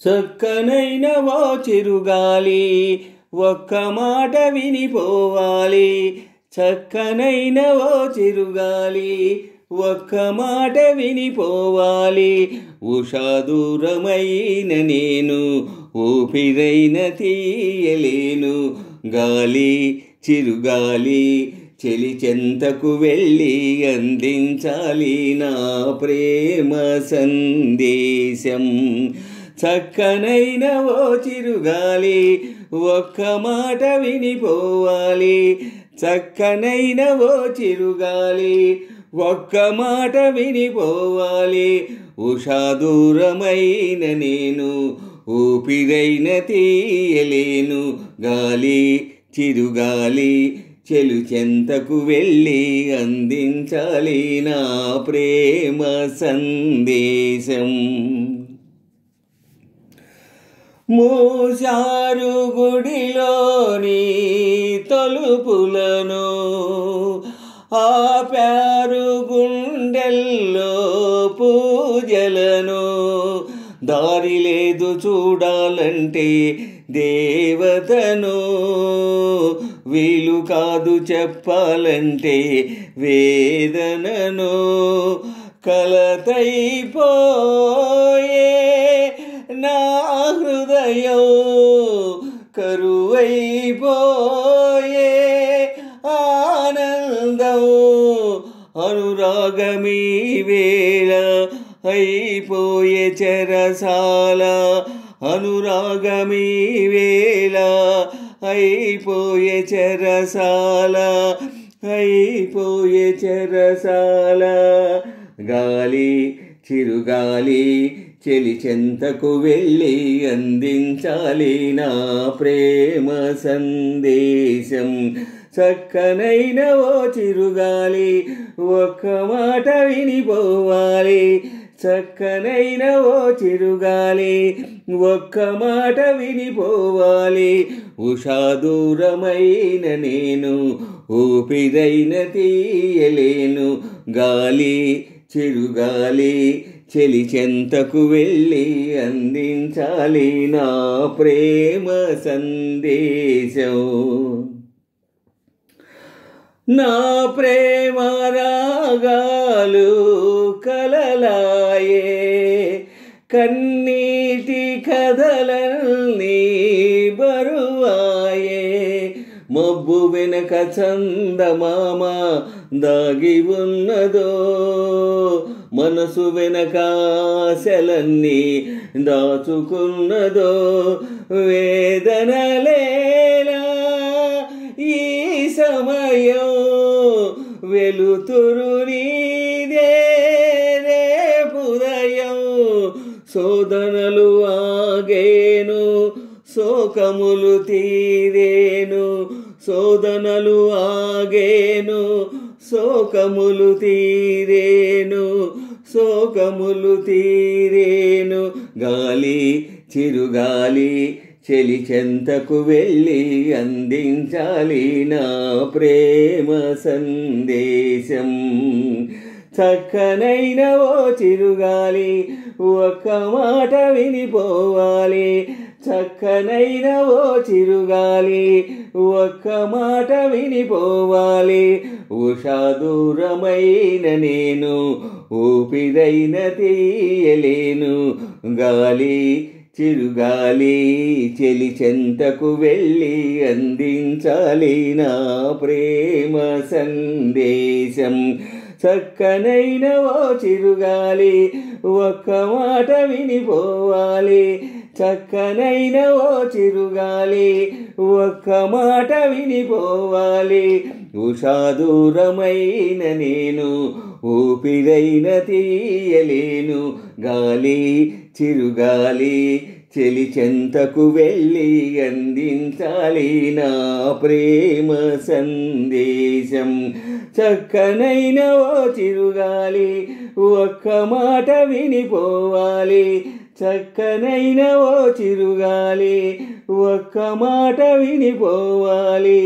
చక్కనైన ఓ చిరుగాలి ఒక్క మాట వినిపోవాలి. చక్కనైన ఓ చిరుగాలి ఒక్క మాట వినిపోవాలి. ఉషా దూరమైన నేను ఊపిరైన తీయలేను. గాలి చిరుగాలి చెలి చెంతకు వెళ్ళి అందించాలి నా ప్రేమ సందేశం. చక్కనైన ఓ చిరుగాలి ఒక్క మాట వినిపోవాలి. చక్కనైన ఓ చిరుగాలి ఒక్క మాట వినిపోవాలి. ఉషా దూరమైన నేను ఊపిరైన తీయలేను. గాలి చిరుగాలి చెలు చెంతకు వెళ్ళి అందించాలి నా ప్రేమ సందేశం. మూసారు గుడిలోని తలుపులను, ఆపారు గుండెల్లో పూజలను. దారి లేదు చూడాలంటే దేవతను, వీలు కాదు చెప్పాలంటే వేదనను. కలతైపోయే నా హృదయం, కరువైపోయే ఆనందం. అనురాగమీ వేళ అయిపోయే చెరసాల. అనురాగమీ వేళ అయిపోయే చెరసాల, అయిపోయే చెరసాల. గాలి చిరుగాలి చెలి చెంతకు వెళ్ళి అందించాలి నా ప్రేమ సందేశం. చక్కనైన ఓ చిరుగాలి ఒక్క మాట వినిపోవాలి. చక్కనైన ఓ చిరుగాలి ఒక్క మాట వినిపోవాలి. ఉషా దూరమైన నేను ఊపిరైన తీయలేను. గాలి చిరుగాలి చెలి చెంతకు వెళ్ళి అందించాలి నా ప్రేమ సందేశం. నా ప్రేమ రాగాలు కలలాయే, కన్నీటి కథలన్నీ బరువాయే. మబ్బు వెనక చందమామ దాగి ఉన్నదో, మనసు వెనక ఆశలన్నీ దాచుకున్నదో. వేదనలేలా ఈ సమయం, వెలుతురు నీదే రేపుదయం. శోధనలు ఆగేను, శోకములు తీరేను. శోధనలు ఆగేను, శోకములు తీరేను. శోకములు తీరేను. గాలి చిరుగాలి చెలి చెంతకు వెళ్ళి అందించాలి నా ప్రేమ సందేశం. చక్కనైన ఓ చిరుగాలి ఒక్క మాట వినిపోవాలి. చక్కనైన ఓ చిరుగాలి ఒక్క మాట వినిపోవాలి. ఉషా దూరమైన నేను ఊపిరైన తీయలేను. గాలి చిరుగాలి చెలి చెంతకు వెళ్ళి అందించాలి నా ప్రేమ సందేశం. చక్కనైన ఓ చిరుగాలి ఒక్క మాట వినిపోవాలి. చక్కనైన ఓ చిరుగాలి ఒక్క మాట వినిపోవాలి. ఉషా దూరమైన నేను ఊపిరైన తీయలేను. గాలి చిరుగాలి చెలి చెంతకు వెళ్ళి అందించాలి నా ప్రేమ సందేశం. చక్కనైన ఓ చిరుగాలి ఒక్క మాట వినిపోవాలి. చక్కనైన ఓ చిరుగాలి ఒక్క మాట వినిపోవాలి.